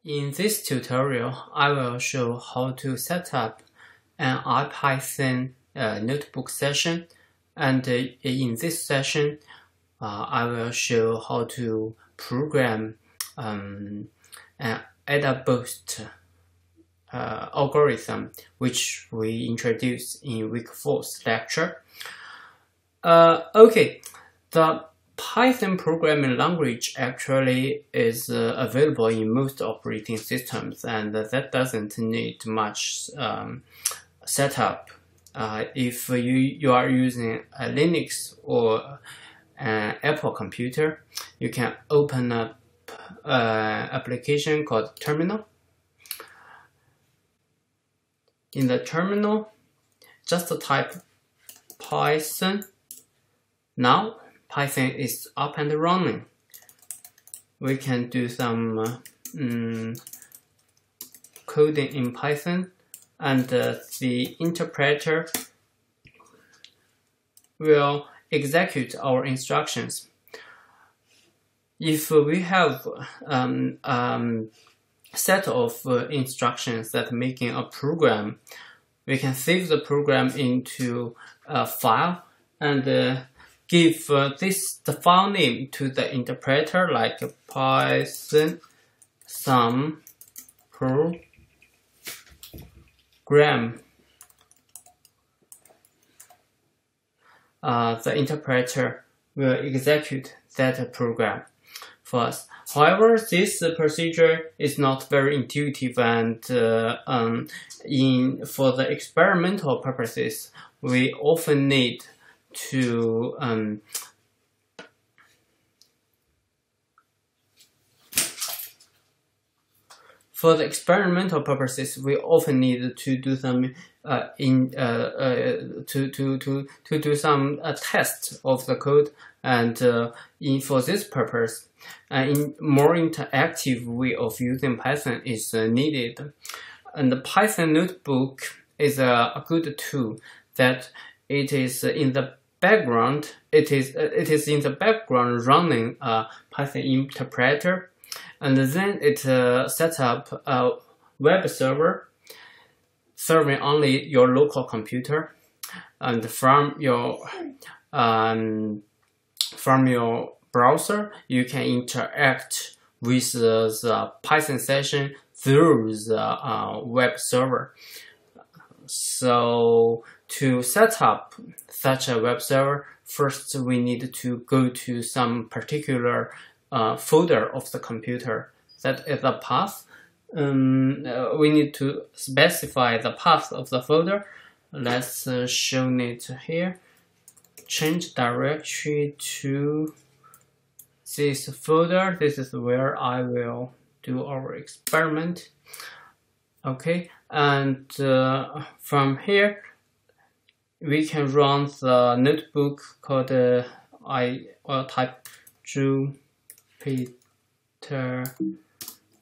In this tutorial, I will show how to set up an IPython notebook session, and in this session, I will show how to program an ADA boost algorithm, which we introduced in week 4's lecture. Okay, the Python programming language actually is available in most operating systems, and that doesn't need much setup. If you are using a Linux or an Apple computer, you can open up an application called Terminal. In the terminal, just type Python. Now Python is up and running. We can do some coding in Python, and the interpreter will execute our instructions. If we have set of instructions that making a program, we can save the program into a file and give the file name to the interpreter, like Python some program. The interpreter will execute that program for us. However, this procedure is not very intuitive, and for the experimental purposes, we often need to do some do some tests of the code, and for this purpose, in more interactive way of using Python is needed. And the Python notebook is a good tool that it is in the background. It is in the background running a Python interpreter, and then it sets up a web server serving only your local computer, and from your browser you can interact with the Python session through the web server. So to set up such a web server, first we need to go to some particular folder of the computer. That is the path. We need to specify the path of the folder. Let's show it here. Change directory to this folder. This is where I will do our experiment. Okay, and from here we can run the notebook called I will type Jupyter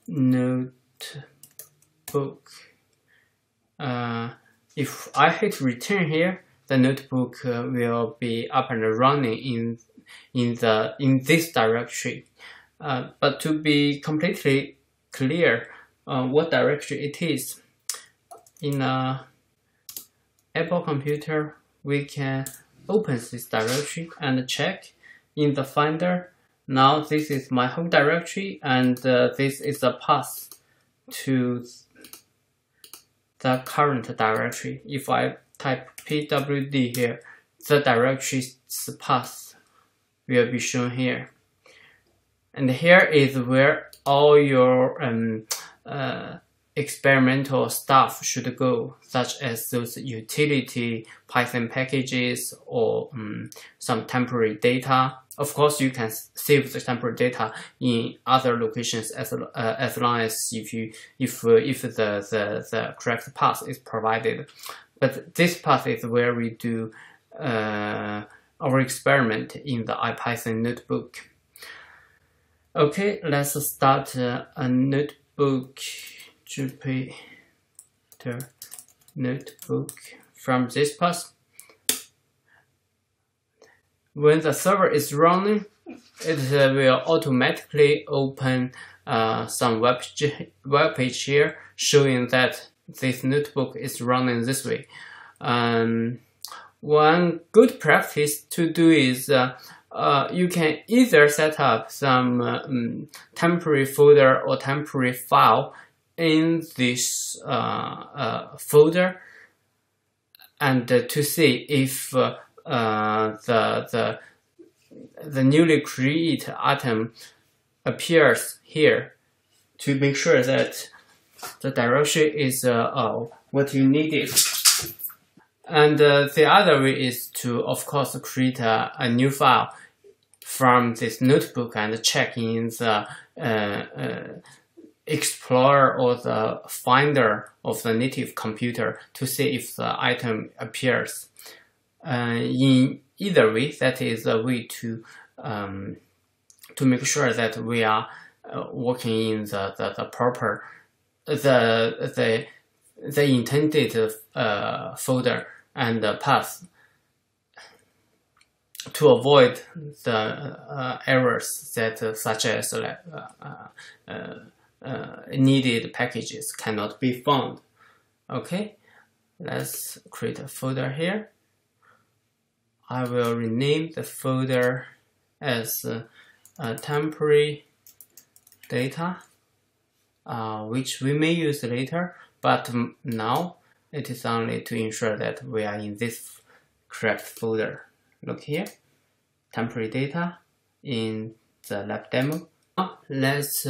notebook. If I hit return here, the notebook will be up and running in this directory. But to be completely clear what directory it is, in a Apple computer, we can open this directory and check in the Finder. Now this is my home directory, and this is the path to the current directory. If I type pwd here, the directory's path will be shown here. And here is where all your experimental stuff should go, such as those utility Python packages or some temporary data. Of course, you can save the temporary data in other locations as long as if the correct path is provided. But this path is where we do our experiment in the IPython notebook. Okay, let's start a notebook, Jupyter notebook from this path. When the server is running, it will automatically open some web page here showing that this notebook is running this way. One good practice to do is you can either set up some temporary folder or temporary file in this folder, and to see if the newly created item appears here, to make sure that the direction is what you needed. And the other way is to, of course, create a new file from this notebook and check in the Explorer or the Finder of the native computer to see if the item appears. In either way, that is a way to make sure that we are working in the proper the intended folder and path, to avoid the errors that such as needed packages cannot be found. Okay, let's create a folder here. I will rename the folder as temporary data, which we may use later, but now it is only to ensure that we are in this correct folder. Look here, temporary data in the lab demo. Now let's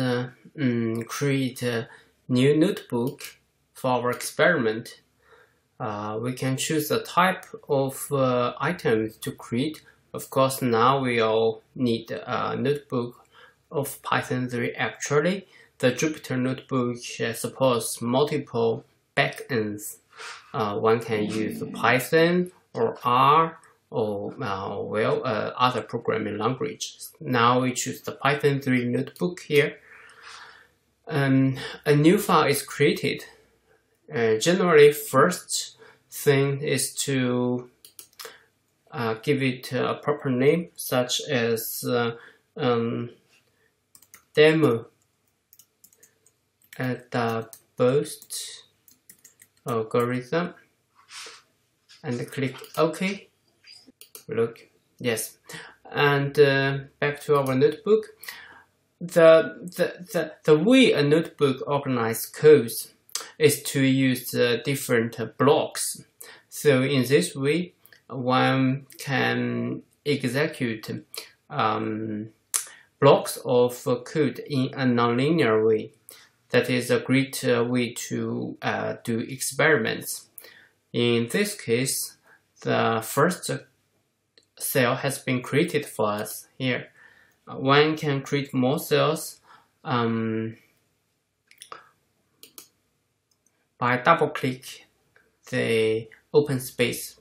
create a new notebook for our experiment. We can choose the type of items to create. Of course, now we all need a notebook of Python 3. Actually, the Jupyter notebook supports multiple backends. One can use Python or R or other programming languages. Now we choose the Python 3 notebook here. A new file is created. Generally, first thing is to give it a proper name, such as demo at the boost algorithm, and click OK. Look, yes, and back to our notebook. The way a notebook organizes codes is to use different blocks. So in this way, one can execute blocks of code in a nonlinear way. That is a great way to do experiments. In this case, the first cell has been created for us here. One can create more cells by double-click the open space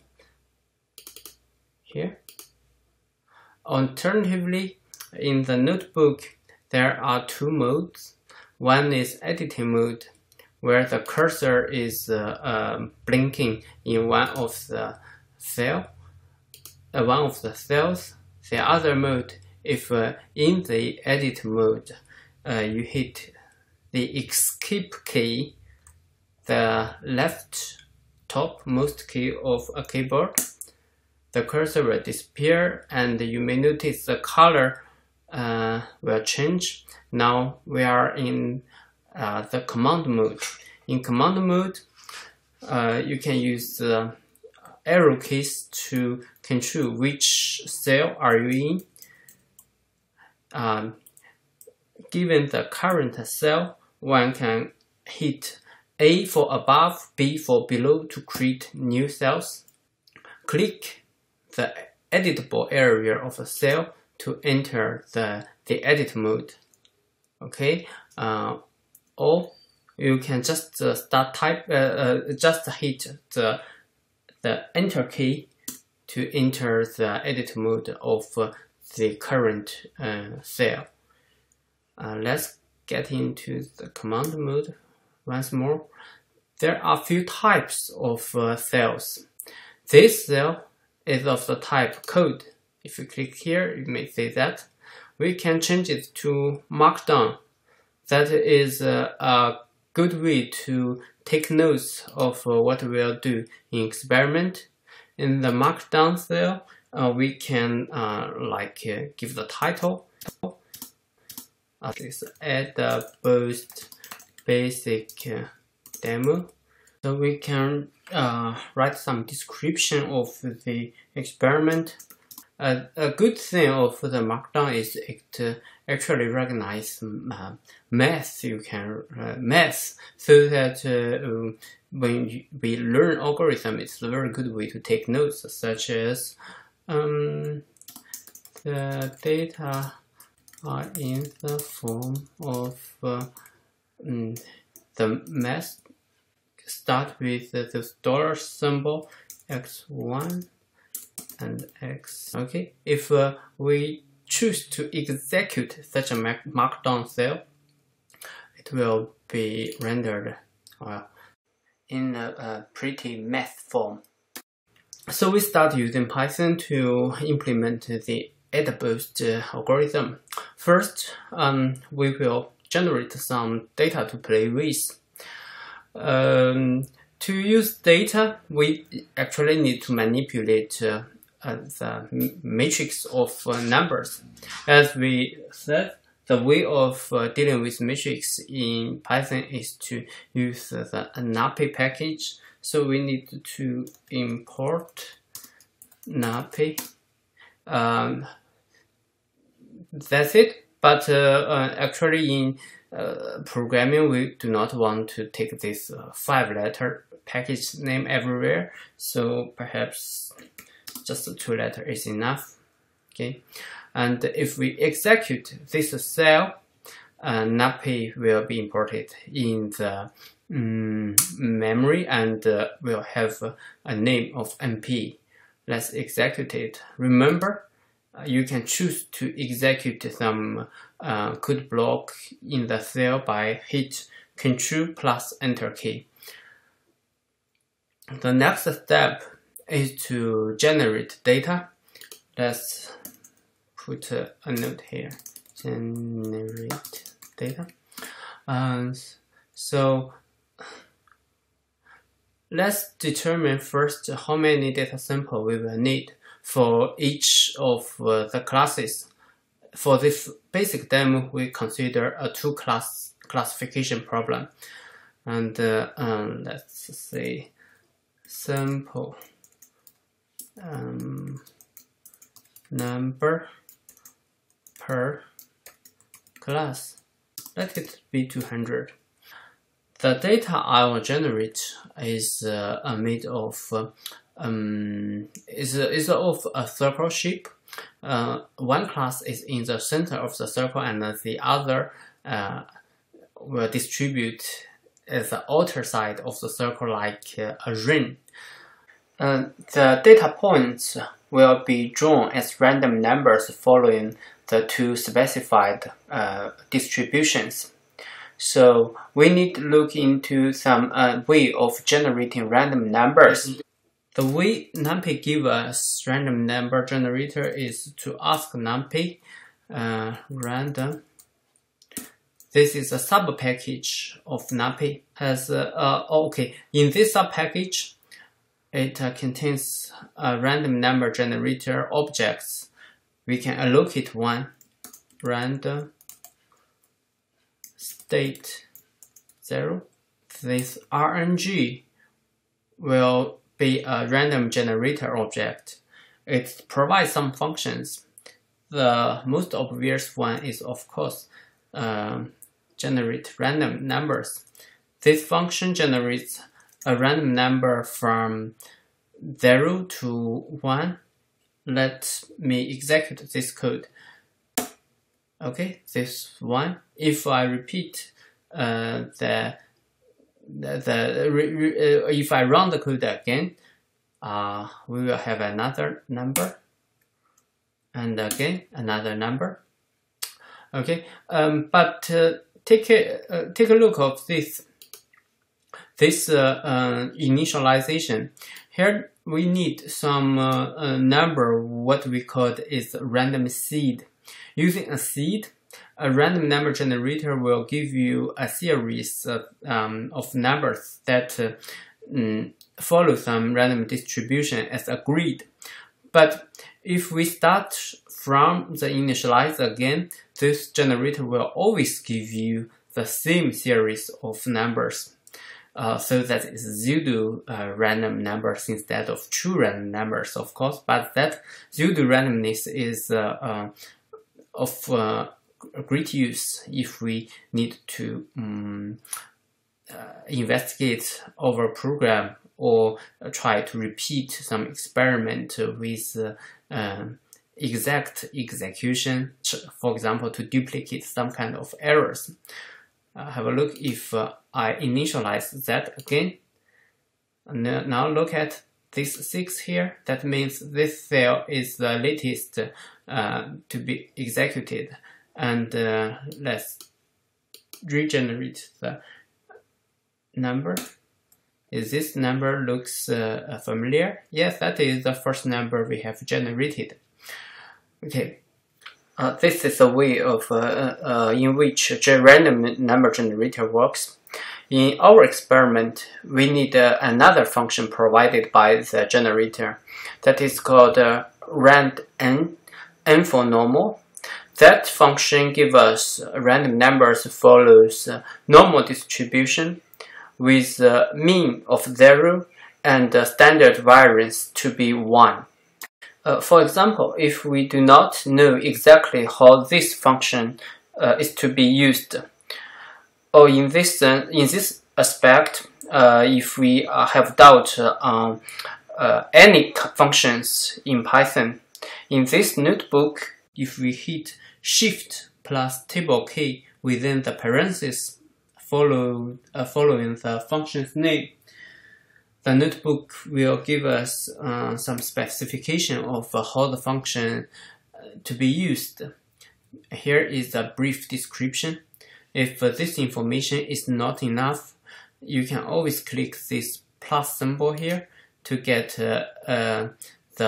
here. Alternatively, in the notebook, there are two modes. One is editing mode, where the cursor is blinking in one of the cells. The other mode, if in the edit mode, you hit the escape key, the left topmost key of a keyboard, the cursor will disappear, and you may notice the color will change. Now we are in the command mode. In command mode, you can use the arrow keys to control which cell are you in. Given the current cell, one can hit A for above, B for below to create new cells. Click the editable area of a cell to enter the edit mode. Okay, or you can just just hit the enter key to enter the edit mode of the current cell. Let's get into the command mode once more. There are a few types of cells. This cell is of the type code. If you click here, you may see that. We can change it to markdown. That is a good way to take notes of what we'll do in experiment. In the markdown cell, we can give the title. This add the boost basic demo. So we can write some description of the experiment. A good thing of the markdown is it actually recognizes math. You can math, so that when we learn algorithm, it's a very good way to take notes, such as the data are in the form of the math. Start with this dollar symbol x1 and x. Okay, if we choose to execute such a markdown cell, it will be rendered in a pretty math form. So we start using Python to implement the add boost algorithm. First, we will generate some data to play with. To use data, we actually need to manipulate the matrix of numbers. As we said, the way of dealing with matrix in Python is to use the NumPy package. So we need to import NumPy. That's it. But actually in programming, we do not want to take this 5-letter package name everywhere. So perhaps just 2-letter is enough. Okay, and if we execute this cell, NumPy will be imported in the memory and will have a name of NP. Let's execute it. Remember, you can choose to execute some code block in the cell by hit Ctrl plus Enter key. The next step is to generate data. Let's put a note here. Generate data. So let's determine first how many data samples we will need for each of the classes. For this basic demo, we consider a two-class classification problem. And let's say sample number per class. Let it be 200. The data I will generate is made of is of a circle shape. One class is in the center of the circle, and the other will distribute at the outer side of the circle like a ring. The data points will be drawn as random numbers following the two specified distributions. So we need to look into some way of generating random numbers. The way NumPy gives us random number generator is to ask NumPy random. This is a sub package of NumPy. In this sub package, it contains a random number generator objects. We can allocate one random state 0. This RNG will be a random generator object. It provides some functions. The most obvious one is, of course, generate random numbers. This function generates a random number from 0 to 1. Let me execute this code. Okay, this one. If I repeat if I run the code again, we will have another number, and again another number. Okay, but take a look of this initialization. Here we need some number, what we call is random seed. Using a seed, a random number generator will give you a series of numbers that follow some random distribution as agreed. But if we start from the initializer again, this generator will always give you the same series of numbers. So that is pseudo random numbers instead of true random numbers, of course, but that pseudo randomness is of great use if we need to investigate our program or try to repeat some experiment with exact execution, for example, to duplicate some kind of errors. Have a look if I initialize that again. Now look at this 6 here. That means this cell is the latest to be executed. And let's regenerate the number. Is this number looks familiar? Yes, that is the first number we have generated. Okay. This is a way of in which a random number generator works. In our experiment, we need another function provided by the generator that is called rand n for normal. That function gives us random numbers follows normal distribution with mean of 0 and standard variance to be 1. For example, if we do not know exactly how this function is to be used, or in this aspect, if we have doubt on any functions in Python, in this notebook, if we hit Shift plus table key within the parentheses following the function's name, the notebook will give us some specification of how the function to be used. Here is a brief description. If this information is not enough, you can always click this plus symbol here to get the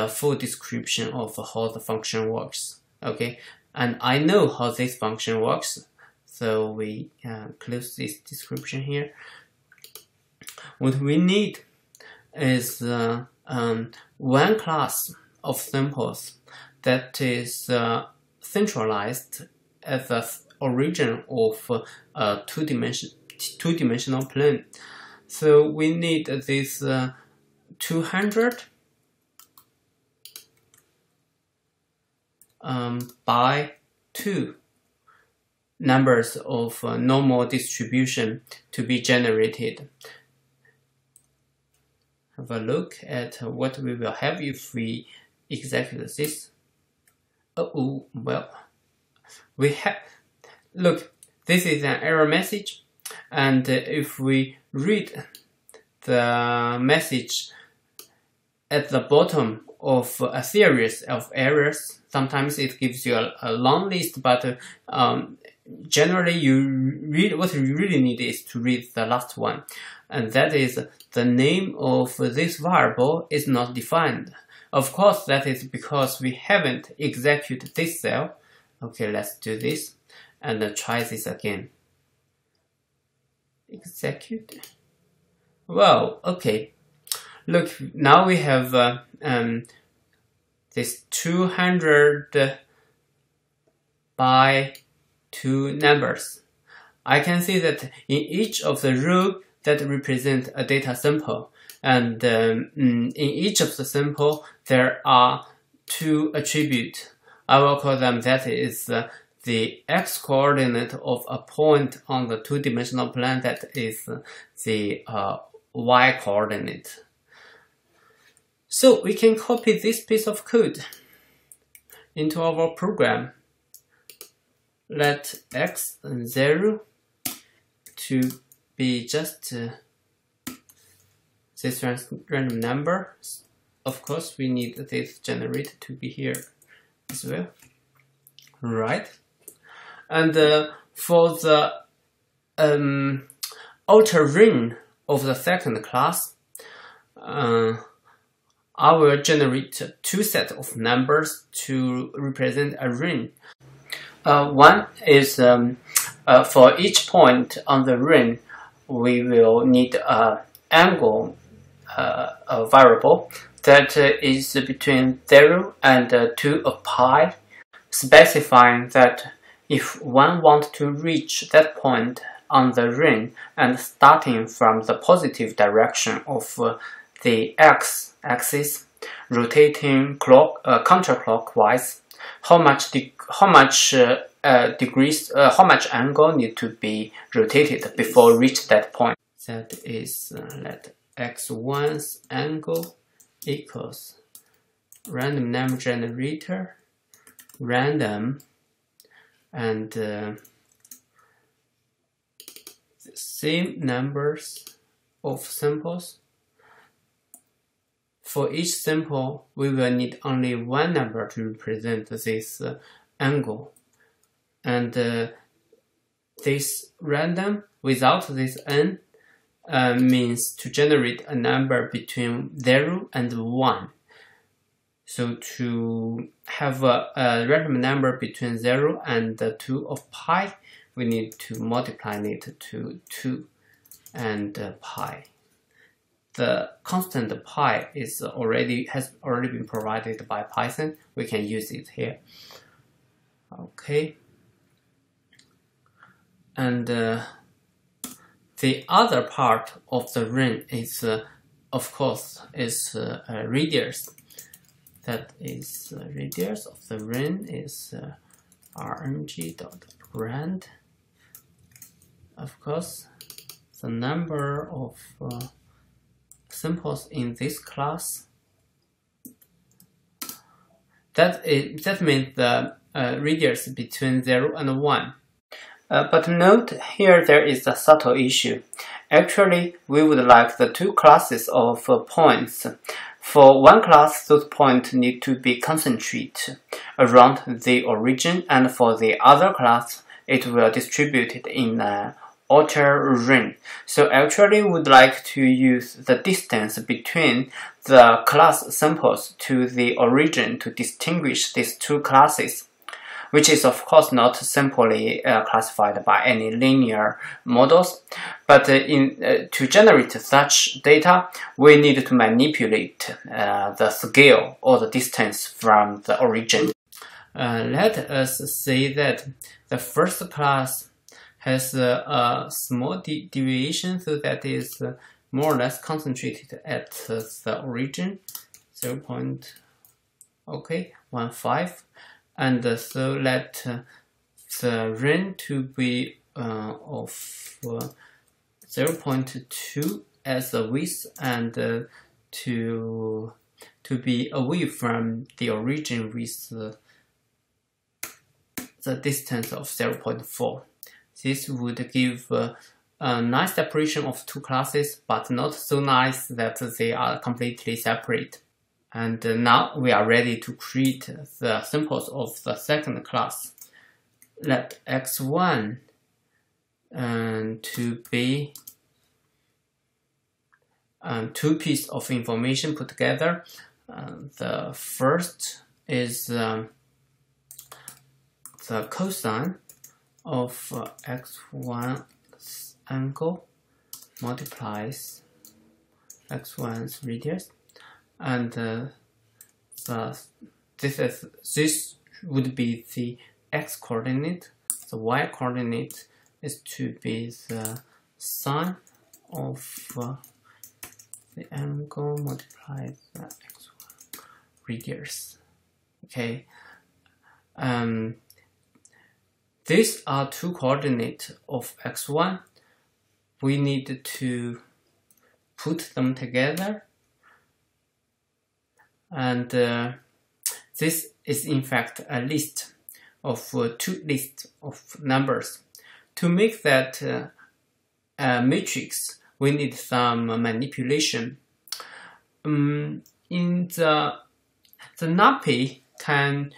full description of how the function works. Okay, and I know how this function works, so we close this description here. What we need is one class of samples that is centralized at the origin of a two-dimensional plane. So we need this 200 by 2 numbers of normal distribution to be generated. Have a look at what we will have if we execute this. Oh, well, we have, look, this is an error message, and if we read the message at the bottom of a series of errors, sometimes it gives you a long list, but generally what you really need is to read the last one, and that is the name of this variable is not defined. Of course, that is because we haven't executed this cell. Okay, let's do this and try this again. Execute. Well, okay. Look, now we have this 200 by 2 numbers. I can see that in each of the rows that represent a data sample, and in each of the sample there are 2 attributes. I will call them, that is the x coordinate of a point on the two-dimensional plane, that is the y coordinate. So we can copy this piece of code into our program. Let x0 to be just this random number. Of course, we need this generator to be here as well, right? And for the outer ring of the second class, I will generate 2 sets of numbers to represent a ring. One is for each point on the ring, we will need an angle a variable that is between 0 and 2 of pi, specifying that if one wants to reach that point on the ring and starting from the positive direction of the x-axis, rotating counterclockwise, how much angle need to be rotated before reach that point. That is let x1's angle equals random number generator, random, and the same numbers of samples. For each sample, we will need only one number to represent this angle. And this random without this n means to generate a number between 0 and 1. So to have a random number between 0 and 2 of pi, we need to multiply it to 2 and pi. The constant pi has already been provided by Python. We can use it here. Okay. And the other part of the ring is, of course, is radius. That is radius of the ring is rng.rand. Of course, the number of samples in this class. That means the radius between 0 and 1. But note here there is a subtle issue. Actually, we would like the two classes of points. For one class, those points need to be concentrated around the origin, and for the other class, it will distribute it in an outer ring. So actually, we would like to use the distance between the class samples to the origin to distinguish these two classes, which is of course not simply classified by any linear models, but to generate such data, we need to manipulate the scale or the distance from the origin. Let us say that the first class has a small deviation, so that is more or less concentrated at the origin, 0.15, and so let the ring to be of 0.2 as a width, and to be away from the origin with the distance of 0.4. This would give a nice separation of two classes, but not so nice that they are completely separate. And now we are ready to create the samples of the second class. Let x1 to be two pieces of information put together. The first is the cosine of x1's angle multiplies x1's radius, and this would be the x coordinate. The y coordinate is to be the sine of the angle multiplied the x1 radius. Okay. These are two coordinates of x1. We need to put them together, and this is in fact a list of two lists of numbers. To make that matrix, we need some manipulation. In the NumPy can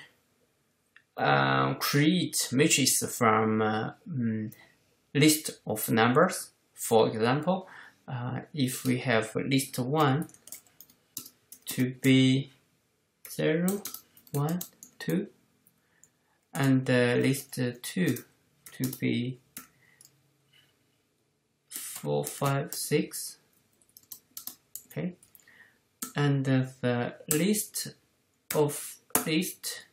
create matrices from list of numbers. For example, if we have list 1 to be 0, 1, 2, and list 2 to be 4, 5, 6. Okay, and the list of list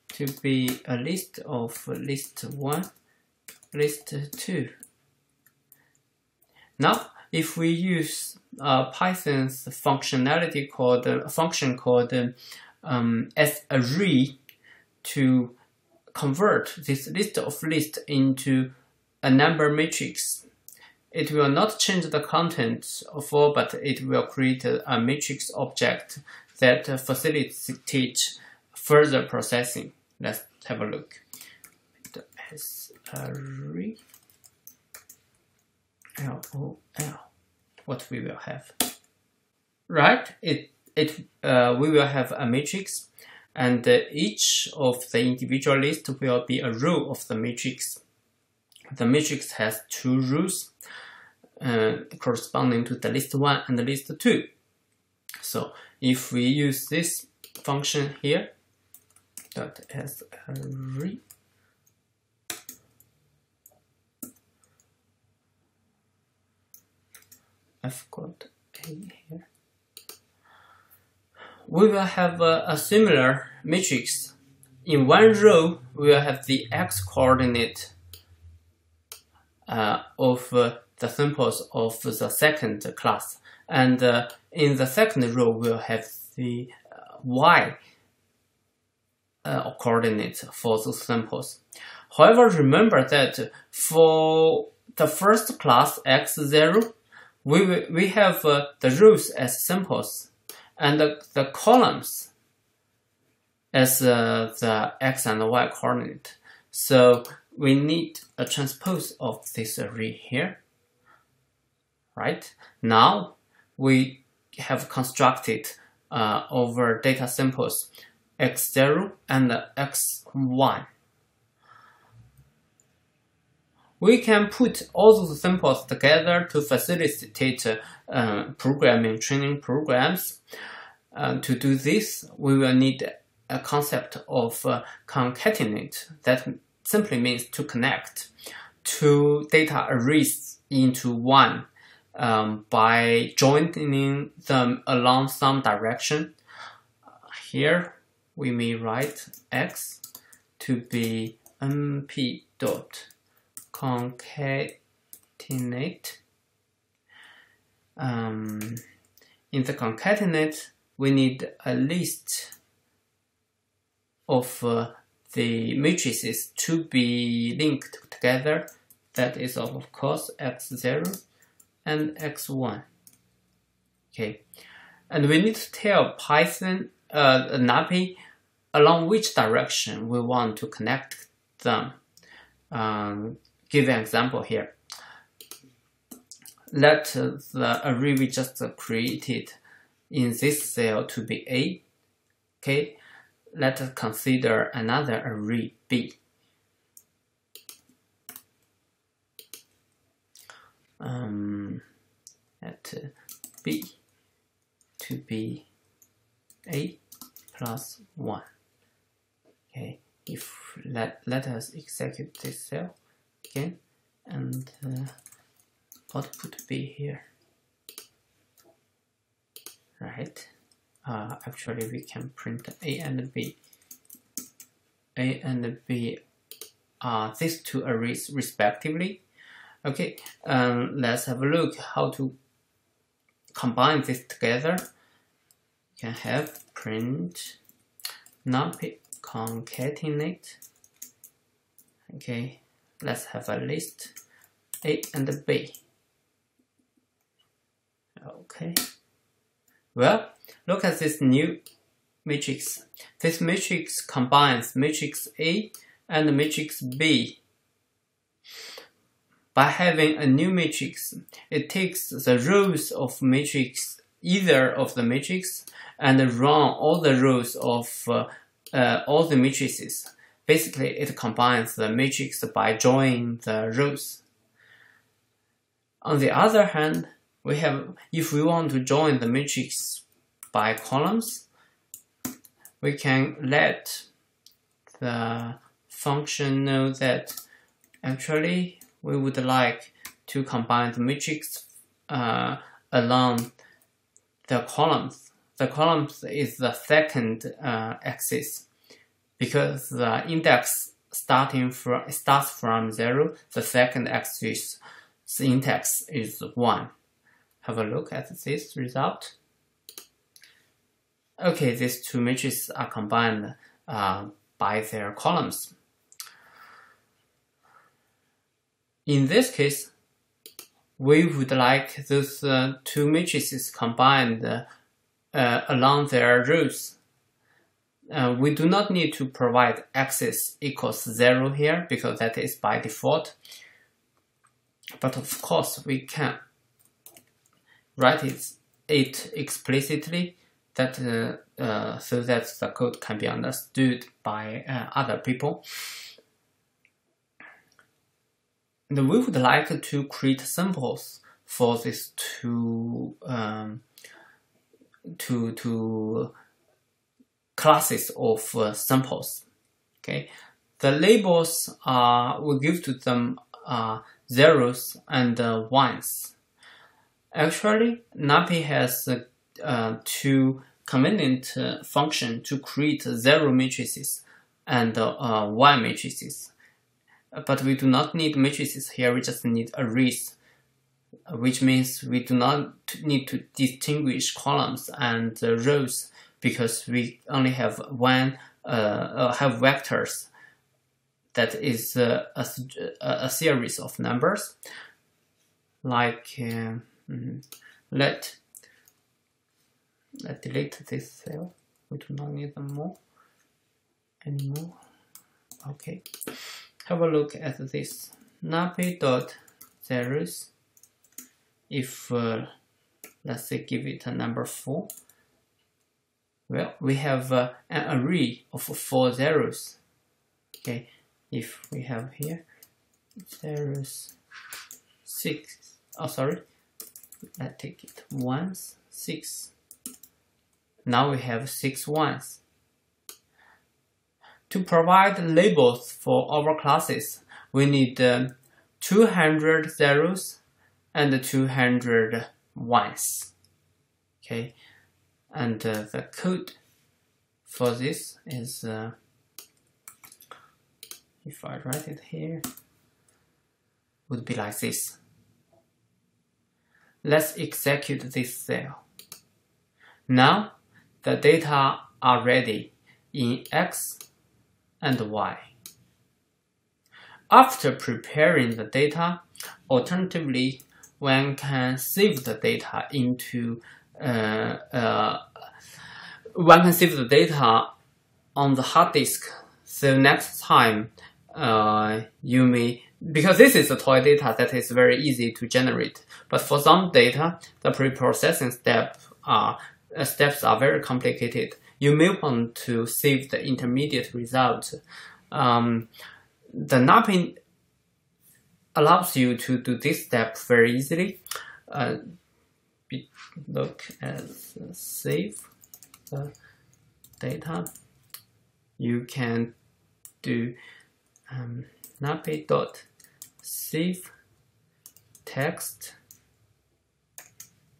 to be a list of list 1, list 2. Now, if we use Python's functionality called function called array to convert this list of lists into a number matrix, it will not change the content of all, but it will create a matrix object that facilitates further processing. Let's have a look. As array LOL, what we will have, right? We will have a matrix, and each of the individual lists will be a row of the matrix. The matrix has 2 rows corresponding to the list 1 and the list 2. So if we use this function here, dot as array, I've got a here. We will have a similar matrix. In one row, we will have the x coordinate of the samples of the second class, and in the second row, we'll have the y coordinates for those samples. However, remember that for the first class x0, we have the rows as samples and the columns as the x and y coordinate. So we need a transpose of this array here. Right? Now we have constructed over data samples x0 and x1. We can put all those samples together to facilitate training programs. To do this, we will need a concept of concatenate. That simply means to connect two data arrays into one by joining them along some direction. Here we may write x to be np dot concatenate. In the concatenate, we need a list of the matrices to be linked together. That is of course x0 and x1. Okay, and we need to tell Python NumPy along which direction we want to connect them. Give an example here. Let the array we just created in this cell to be A. Okay, let us consider another array B. Let B to be A plus 1. Okay, if let us execute this cell again and output B here. Right? Actually, we can print A and B. A and B are these two arrays respectively. Okay, let's have a look how to combine this together. You can have print NumPy concatenate. Okay, let's have a list A and B. Okay. Well, look at this new matrix. This matrix combines matrix A and matrix B. By having a new matrix, it takes the rows of matrix, either of the matrix, and run all the rows of all the matrices. Basically, it combines the matrix by joining the rows. On the other hand, we have, if we want to join the matrix by columns, we can let the function know that actually we would like to combine the matrix along the columns. The columns is the second axis because the index starts from 0. The second axis index is 1. Have a look at this result. Okay, these two matrices are combined by their columns. In this case, we would like those two matrices combined along their rows. We do not need to provide axis equals 0 here because that is by default. But of course, we can write it explicitly that so that the code can be understood by other people. And we would like to create symbols for these two classes of samples. Okay, the labels we give to them zeros and ones. Actually, NumPy has two convenient functions to create 0 matrices and 1 matrices. But we do not need matrices here, we just need arrays, which means we do not need to distinguish columns and rows because we only have have vectors that is a series of numbers. Like let's delete this cell. We do not need them anymore. Okay, have a look at this numpy.zeros. If let's say give it a number 4. Well, we have an array of 4 zeros. Okay, if we have here zeros 6. Oh, sorry. Let's take it 1s, 6. Now we have 6 ones. To provide labels for our classes, we need 200 zeros and 200 ones. Okay, and the code for this is, if I write it here, would be like this. Let's execute this cell. Now the data are ready in X and Y. After preparing the data, alternatively, one can save the data into on the hard disk. So next time you may, because this is a toy data that is very easy to generate, but for some data, the pre-processing steps are very complicated. You may want to save the intermediate result. The NumPy allows you to do this step very easily. Look at save the data. You can do numpy.save text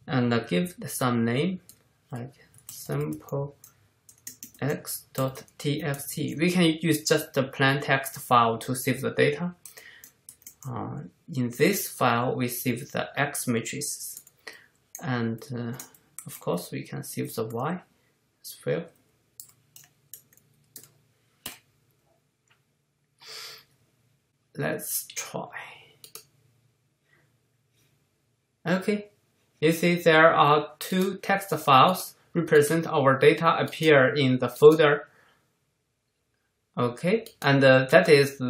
and give some name like sample x.txt. We can use just the plain text file to save the data. In this file, we save the X matrices, and of course we can save the Y as well. Let's try. Okay, you see there are two text files represent our data appear in the folder. Okay, and that is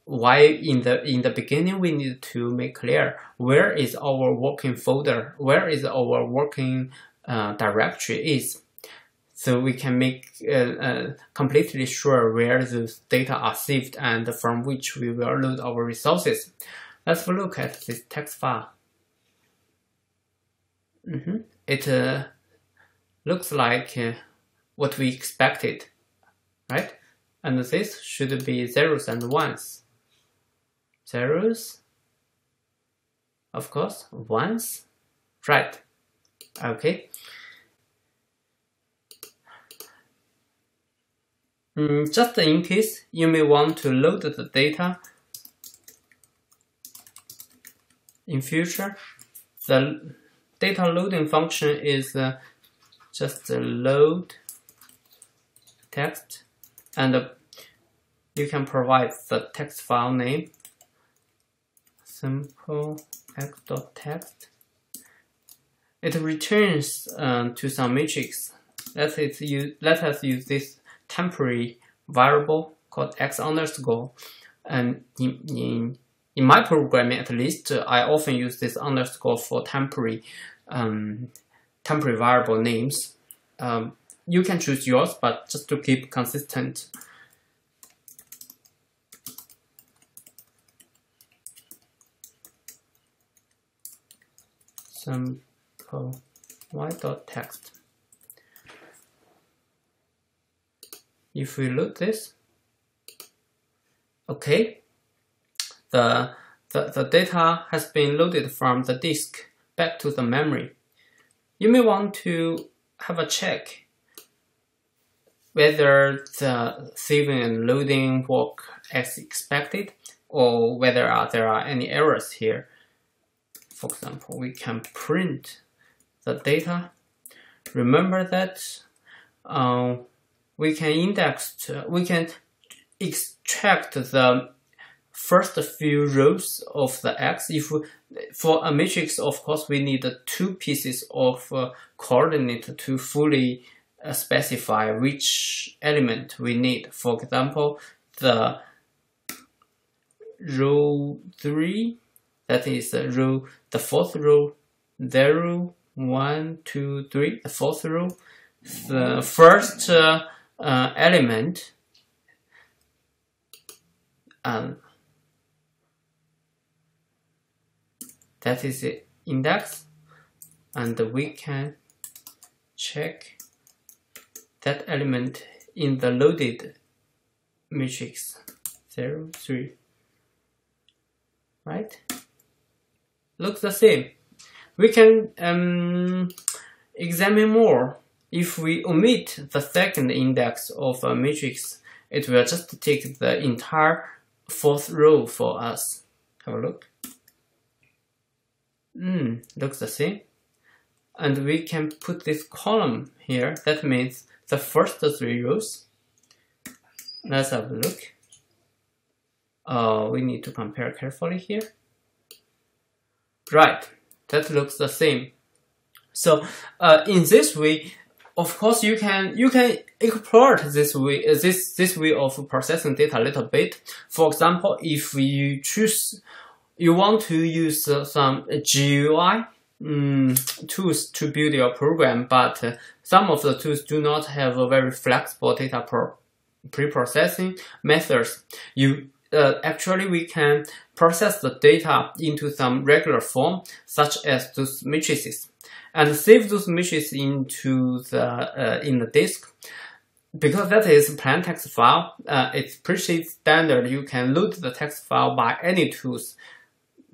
why in the beginning we need to make clear where is our working folder, where is our working directory is, so we can make completely sure where those data are saved and from which we will load our resources. Let's look at this text file. It looks like what we expected. right? And this should be zeros and ones. Zeros, of course, ones, right? Okay. Just in case you may want to load the data in future, the data loading function is just load text, and you can provide the text file name, simple x.text. It returns to some matrix. Let us use this temporary variable called x underscore, and in my programming, at least, I often use this underscore for temporary variable names. You can choose yours, but just to keep consistent. Simple y.text. If we load this, okay, the data has been loaded from the disk back to the memory. You may want to have a check whether the saving and loading work as expected, or whether there are any errors here. For example, we can print the data. Remember that we can extract the first few rows of the x. If for a matrix, of course, we need 2 pieces of coordinate to fully specify which element we need. For example, the row 3, that is the 4th row, 0, 1, 2, 3, the 4th row, the first element, that is the index, and we can check that element in the loaded matrix 0, 3, right? Looks the same. We can examine more. If we omit the second index of a matrix, it will just take the entire 4th row for us. Have a look. Looks the same. And we can put this column here. That means the first 3 rows. Let's have a look. We need to compare carefully here. Right, that looks the same. So in this way, of course, you can exploit this way of processing data a little bit. For example, if you want to use some GUI tools to build your program, but some of the tools do not have a very flexible data pre-processing methods. Actually, we can process the data into some regular form, such as those matrices, and save those matrices into in the disk. Because that is a plain text file, it's pretty standard. You can load the text file by any tools.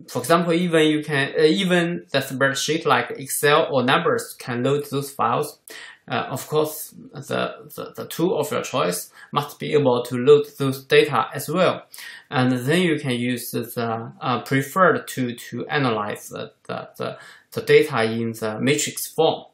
For example, even the spreadsheet like Excel or Numbers can load those files. Of course, the tool of your choice must be able to load those data as well, and then you can use the preferred tool to analyze the data in the matrix form.